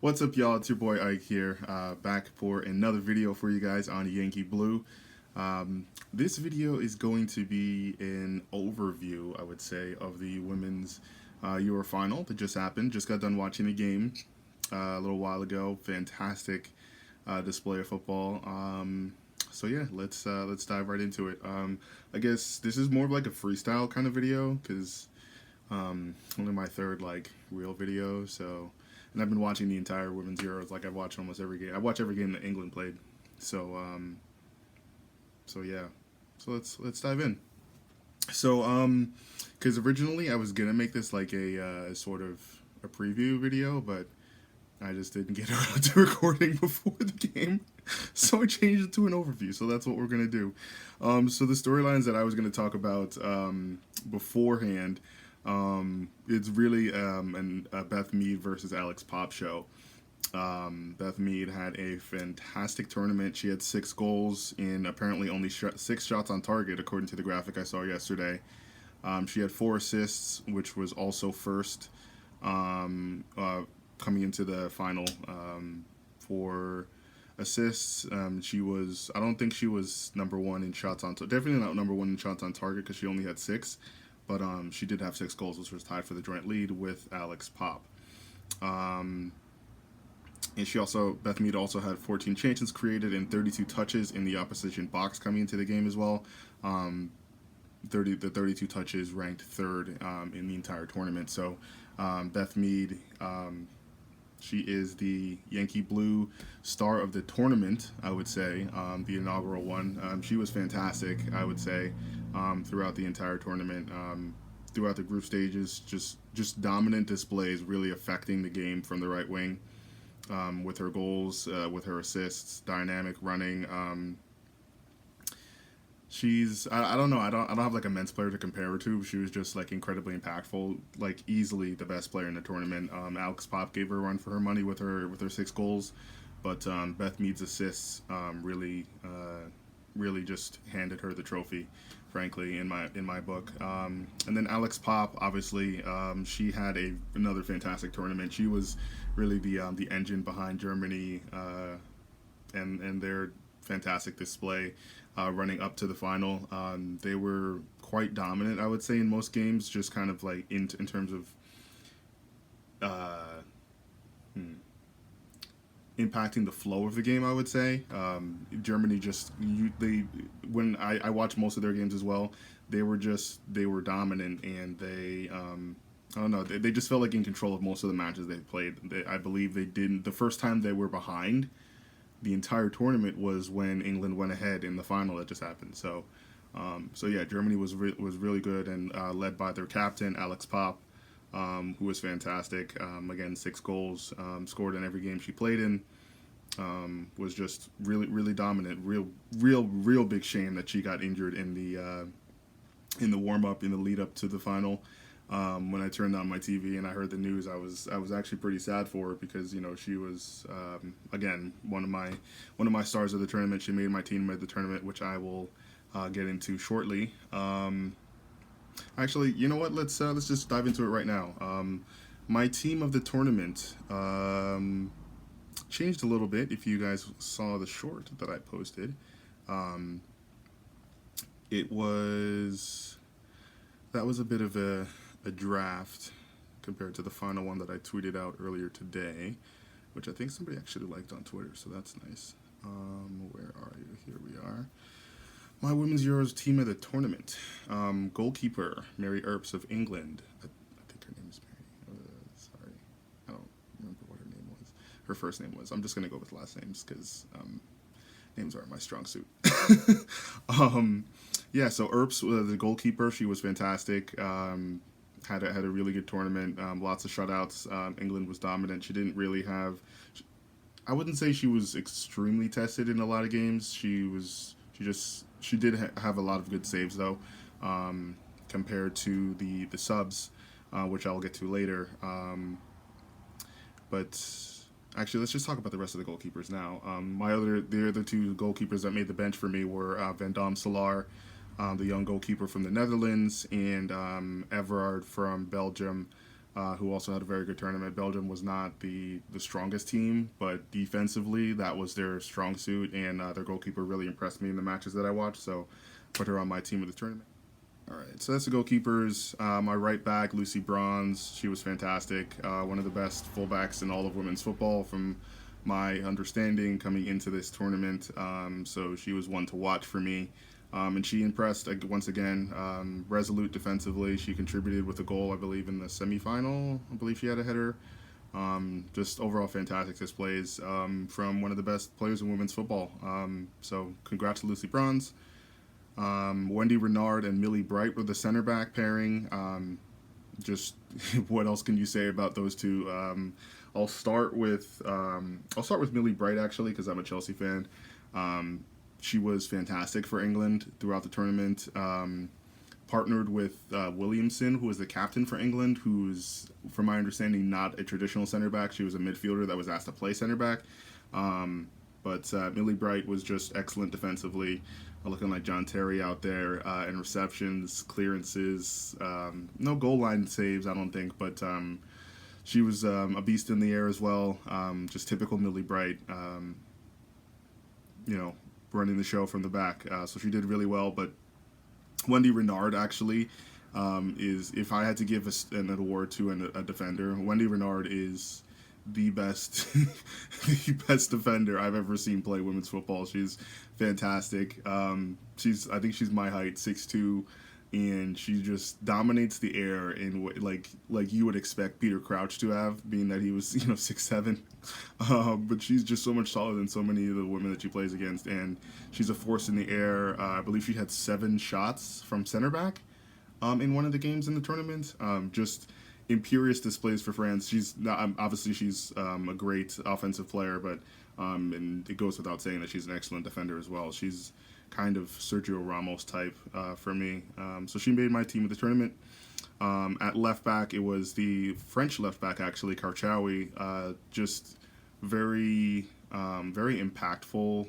What's up, y'all? It's your boy Ike here, back for another video for you guys on Yankee Blue. This video is going to be an overview, I would say, of the women's Euro final that just happened. Just got done watching the game a little while ago. Fantastic display of football. So yeah, let's dive right into it. I guess this is more of like a freestyle kind of video because only my third like real video. So, and I've been watching the entire women's Euros. Like I've watched almost every game. I watch every game that England played. So so yeah. So let's dive in. So because originally I was gonna make this like a sort of a preview video, but I just didn't get around to recording before the game, so I changed it to an overview. So that's what we're gonna do. So the storylines that I was gonna talk about beforehand, it's really Beth Mead versus Alex Pop show. Beth Mead had a fantastic tournament. She had 6 goals in apparently only 6 shots on target, according to the graphic I saw yesterday. She had 4 assists, which was also first um, uh, coming into the final for assists. She was, I don't think she was number one in shots on, definitely not number one in shots on target because she only had 6. But she did have 6 goals, which was tied for the joint lead with Alex Pop. Um, and Beth Mead also had 14 chances created and 32 touches in the opposition box coming into the game as well. Um, 32 touches ranked third in the entire tournament. So Beth Mead, she is the Yankee Blue star of the tournament, I would say, the inaugural one. She was fantastic, I would say, throughout the entire tournament. Throughout the group stages, just dominant displays, really affecting the game from the right wing, with her goals, with her assists, dynamic running. I don't know, I don't have like a men's player to compare her to. She was just like incredibly impactful, like easily the best player in the tournament. Alex Pop gave her a run for her money with her 6 goals, but Beth Mead's assists really just handed her the trophy, frankly, in my book. And then Alex Pop, obviously, she had another fantastic tournament. She was really the engine behind Germany, and their fantastic display running up to the final. They were quite dominant, I would say, in most games, just kind of like in terms of uh, hmm, impacting the flow of the game, I would say. Germany they when I watched most of their games as well, they were dominant, and they I don't know, they just felt like in control of most of the matches they played. I believe they didn't, the first time they were behind the entire tournament was when England went ahead in the final that just happened. So so yeah, Germany was really good, and led by their captain Alex Pop, who was fantastic. Again, 6 goals, scored in every game she played in. Was just really dominant. Real big shame that she got injured in the warm up, in the lead up to the final. When I turned on my TV and I heard the news, I was actually pretty sad for her because she was again one of my stars of the tournament. She made my team at the tournament, which I will get into shortly. Actually, you know what? Let's just dive into it right now. My team of the tournament changed a little bit. If you guys saw the short that I posted, um, it was that was a bit of a draft compared to the final one that I tweeted out earlier today, which I think somebody actually liked on Twitter, so that's nice. Where are you? Here we are. My Women's Euros team of the tournament. Goalkeeper, Mary Earps of England. I think her name is Mary. Sorry. I don't remember what her name was. Her first name was. I'm just going to go with last names because names aren't my strong suit. um, yeah, so Earps, the goalkeeper, she was fantastic. Had a really good tournament. Lots of shutouts. England was dominant. She didn't really have. I wouldn't say she was extremely tested in a lot of games. She did have a lot of good saves though, compared to the subs, which I'll get to later. But actually, let's just talk about the rest of the goalkeepers now. The other 2 goalkeepers that made the bench for me were Van Dam Solar, the young goalkeeper from the Netherlands, and Everard from Belgium. who also had a very good tournament. Belgium was not the strongest team, but defensively, that was their strong suit, and their goalkeeper really impressed me in the matches that I watched, so put her on my team of the tournament. All right, so that's the goalkeepers. My right back, Lucy Bronze, she was fantastic. One of the best fullbacks in all of women's football, from my understanding coming into this tournament. So she was one to watch for me. And she impressed once again, resolute defensively. She contributed with a goal, I believe, in the semifinal. I believe she had a header. Just overall fantastic displays from one of the best players in women's football. So congrats to Lucy Bronze. Wendy Renard and Millie Bright were the center back pairing. Just what else can you say about those two? I'll start with Millie Bright, actually, because I'm a Chelsea fan. She was fantastic for England throughout the tournament. Partnered with Williamson, who was the captain for England, who's, from my understanding, not a traditional center back. She was a midfielder that was asked to play center back. But Millie Bright was just excellent defensively, looking like John Terry out there in receptions, clearances, no goal line saves, I don't think, but she was a beast in the air as well. Just typical Millie Bright, running the show from the back. So she did really well. But Wendy Renard, actually, is, if I had to give an award to a defender, Wendy Renard is the best the best defender I've ever seen play women's football. She's fantastic. I think she's my height, 6'2", and she just dominates the air in like you would expect Peter Crouch to have, being that he was 6'7". But she's just so much taller than so many of the women that she plays against, and she's a force in the air. I believe she had 7 shots from center back in one of the games in the tournament. Just imperious displays for France. She's not, obviously she's a great offensive player, but and it goes without saying that she's an excellent defender as well. She's kind of Sergio Ramos type for me. So she made my team of the tournament. At left back, it was the French left back, actually, Karchaoui. Just very impactful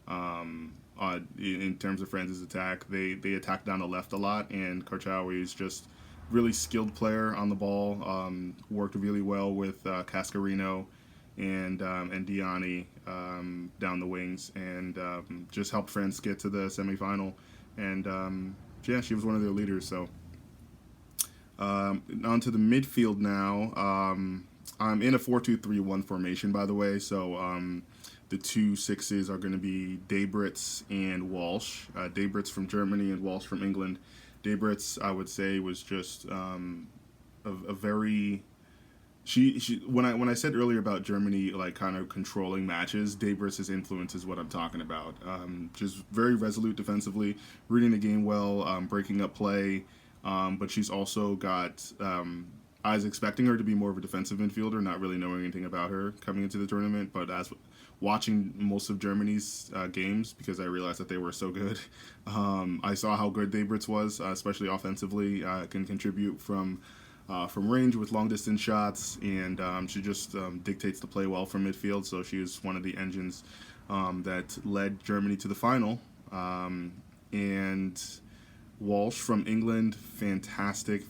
in terms of France's attack. They attacked down the left a lot, and Karchaoui is just really skilled player on the ball. Worked really well with Cascarino and Diani down the wings, and just helped France get to the semifinal. And yeah, she was one of their leaders. So on to the midfield now. I'm in a 4-2-3-1 formation, by the way. So the 2 6s are going to be Debritz and Walsh. Debritz from Germany and Walsh from England. Debritz, I would say, was just a very... when I said earlier about Germany like kind of controlling matches, Debritz's influence is what I'm talking about. Just very resolute defensively, reading the game well, breaking up play, but she's also got... I was expecting her to be more of a defensive midfielder, not really knowing anything about her coming into the tournament, but as watching most of Germany's games, because I realized that they were so good, I saw how good Debritz was, especially offensively, can contribute from range with long distance shots, and she just dictates the play well from midfield. So she was one of the engines that led Germany to the final. And Walsh from England, fantastic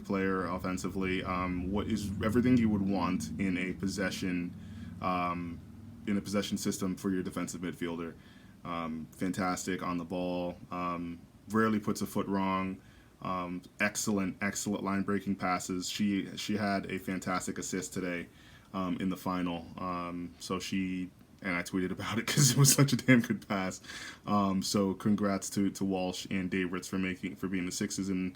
player offensively. What is everything you would want in a possession system for your defensive midfielder. Fantastic on the ball. Rarely puts a foot wrong. Excellent line breaking passes. She had a fantastic assist today in the final. And I tweeted about it because it was such a damn good pass. So congrats to Walsh and Debritz for being the 6s in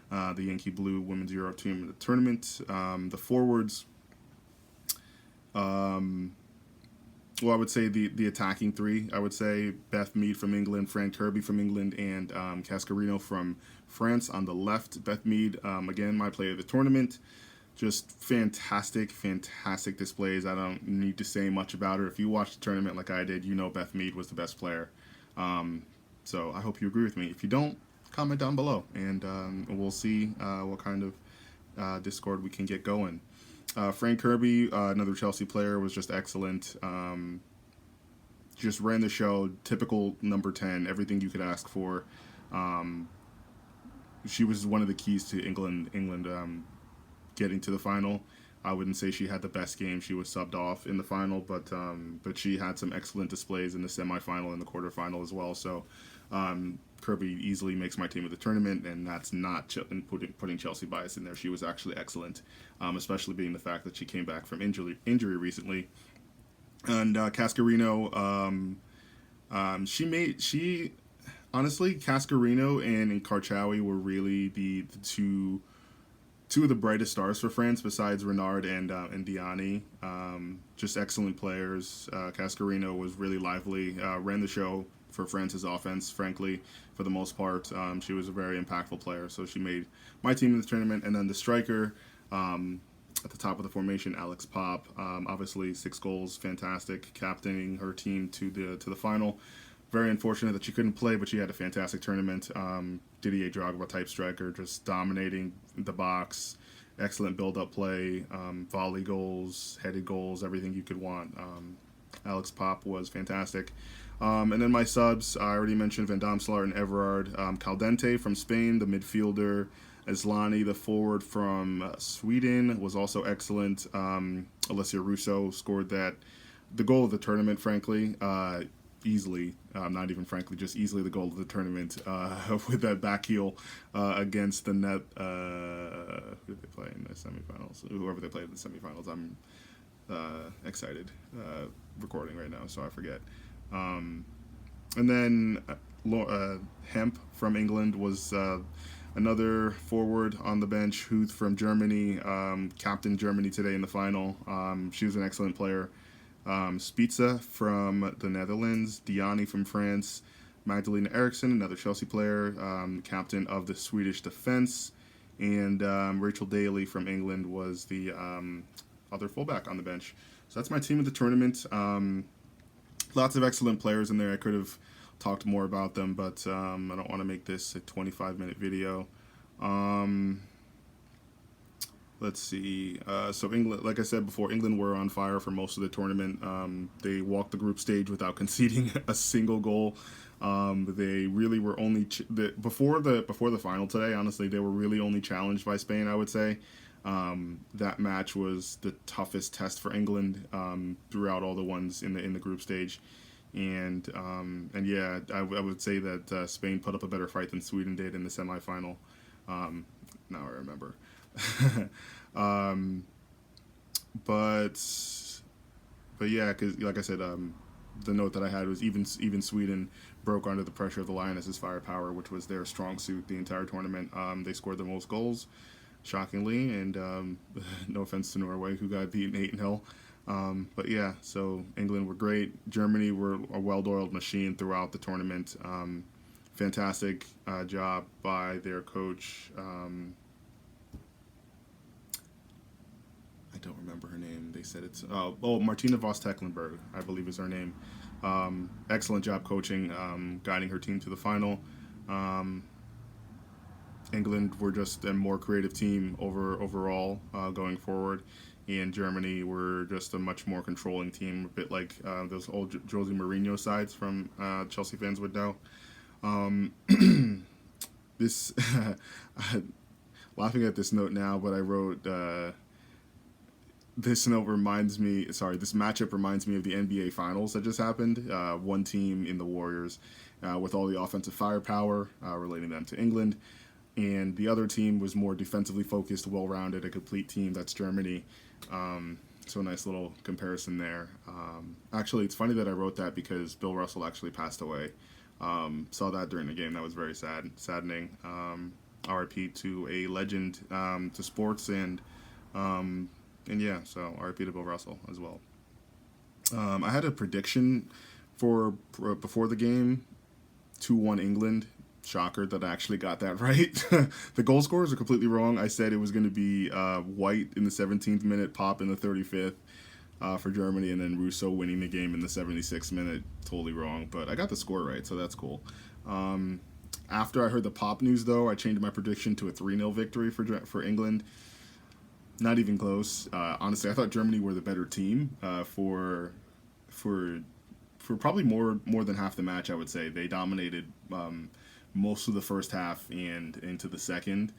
the Yankee Blue Women's Euro team in the tournament. The forwards, well, I would say the attacking 3. I would say Beth Mead from England, Fran Kirby from England, and Cascarino from France on the left. Beth Mead, again, my player of the tournament. Just fantastic displays. I don't need to say much about her. If you watched the tournament like I did, you know Beth Mead was the best player. So I hope you agree with me. If you don't, comment down below, and we'll see what kind of Discord we can get going. Frank Kirby, another Chelsea player, was just excellent. Just ran the show, typical number 10, everything you could ask for. She was one of the keys to England getting to the final. I wouldn't say she had the best game. She was subbed off in the final, but she had some excellent displays in the semifinal and the quarterfinal as well. So Kirby easily makes my team of the tournament, and that's not putting Chelsea bias in there. She was actually excellent, especially being the fact that she came back from injury recently. And Cascarino, she honestly, Cascarino and Karchaoui were really the two of the brightest stars for France besides Renard and Diani. Just excellent players. Cascarino was really lively, ran the show for France's offense, frankly, for the most part. She was a very impactful player, so she made my team in the tournament. And then the striker at the top of the formation, Alex Pop, obviously 6 goals, fantastic, captaining her team to the final. Very unfortunate that she couldn't play, but she had a fantastic tournament. Didier Drogba type striker, just dominating the box, excellent build-up play, volley goals, headed goals, everything you could want. Alex Pop was fantastic. And then my subs, I already mentioned Van Damselaar and Everard. Caldente from Spain, the midfielder. Aslani, the forward from Sweden, was also excellent. Alessia Russo scored the goal of the tournament, frankly. Easily, not even frankly, just easily the goal of the tournament with that back heel against the net. Who did they play in the semifinals? Whoever they played in the semifinals. I'm excited recording right now, so I forget. And then Hemp from England was another forward on the bench. Huth from Germany, captained Germany today in the final. She was an excellent player. Spitza from the Netherlands, Diani from France, Magdalena Eriksson, another Chelsea player, captain of the Swedish defense, and Rachel Daly from England was the other fullback on the bench. So that's my team of the tournament. Lots of excellent players in there. I could have talked more about them, but I don't want to make this a 25-minute video. Let's see. So England, like I said before, England were on fire for most of the tournament. They walked the group stage without conceding a single goal. They really were only before the final today. Honestly, they were really only challenged by Spain, I would say. That match was the toughest test for England throughout all the ones in the group stage. And yeah, I would say that Spain put up a better fight than Sweden did in the semifinal. Now I remember. But yeah, because like I said, the note that I had was even Sweden broke under the pressure of the Lionesses' firepower, which was their strong suit the entire tournament. They scored the most goals, shockingly, and no offense to Norway, who got beaten 8-0. But yeah, so England were great. Germany were a well-oiled machine throughout the tournament. Fantastic job by their coach. I don't remember her name. They said it's Martina Voss Tecklenburg, I believe is her name. Excellent job coaching, guiding her team to the final. England were just a more creative team overall going forward, and Germany were just a much more controlling team, a bit like those old Jose Mourinho sides from Chelsea fans would know. This laughing at this note now, but I wrote. This matchup reminds me of the NBA Finals that just happened. One team in the Warriors with all the offensive firepower, relating them to England, and the other team was more defensively focused, well-rounded, a complete team. That's Germany. So a nice little comparison there. Actually, it's funny that I wrote that because Bill Russell actually passed away. Saw that during the game. That was very saddening. RIP to a legend to sports and yeah, so RIP to Bill Russell as well. I had a prediction for before the game, 2-1 England. Shocker that I actually got that right. The goal scores are completely wrong. I said it was going to be White in the 17th minute, Pop in the 35th for Germany, and then Russo winning the game in the 76th minute. Totally wrong, but I got the score right, so that's cool. After I heard the Pop news, though, I changed my prediction to a 3-0 victory for England. Not even close. Honestly, I thought Germany were the better team for probably more than half the match. I would say they dominated most of the first half and into the second.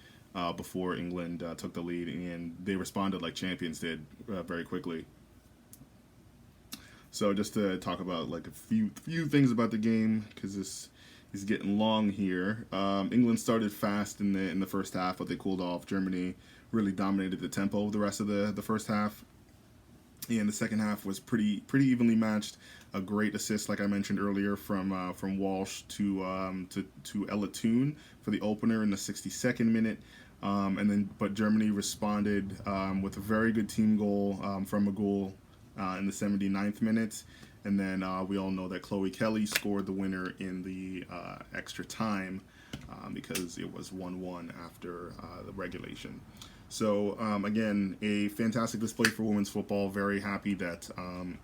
before England took the lead, and they responded like champions did very quickly. So just to talk about like a few things about the game, because this is getting long here. England started fast in the first half, but they cooled off. Germany really dominated the tempo of the rest of the first half. And the second half was pretty evenly matched. A great assist, like I mentioned earlier, from Walsh to Ella Toone for the opener in the 62nd minute. But Germany responded with a very good team goal from Magul in the 79th minute. And then we all know that Chloe Kelly scored the winner in the extra time because it was 1-1 after the regulation. So, again, a fantastic display for women's football. Very happy that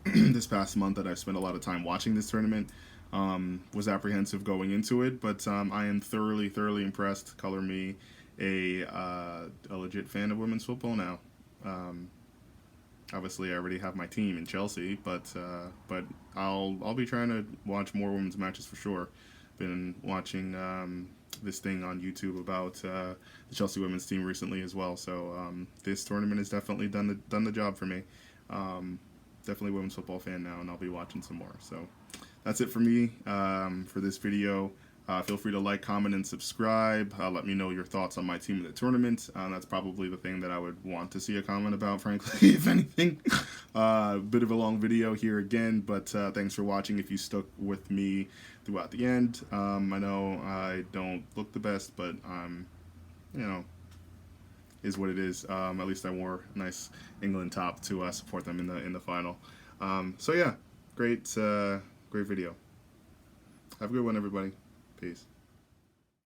this past month that I've spent a lot of time watching this tournament. Was apprehensive going into it, but I am thoroughly impressed. Color me a legit fan of women's football now. Obviously, I already have my team in Chelsea, but I'll be trying to watch more women's matches for sure. Been watching this thing on YouTube about the Chelsea women's team recently as well. So this tournament has definitely done the job for me. Definitely a women's football fan now, and I'll be watching some more. So that's it for me for this video. Feel free to like, comment, and subscribe. Let me know your thoughts on my team in the tournament. That's probably the thing that I would want to see a comment about, frankly, if anything. Bit of a long video here again, but thanks for watching if you stuck with me throughout the end. I know I don't look the best, but you know, is what it is. At least I wore a nice England top to support them in the final. So yeah, great video. Have a good one, everybody. Peace.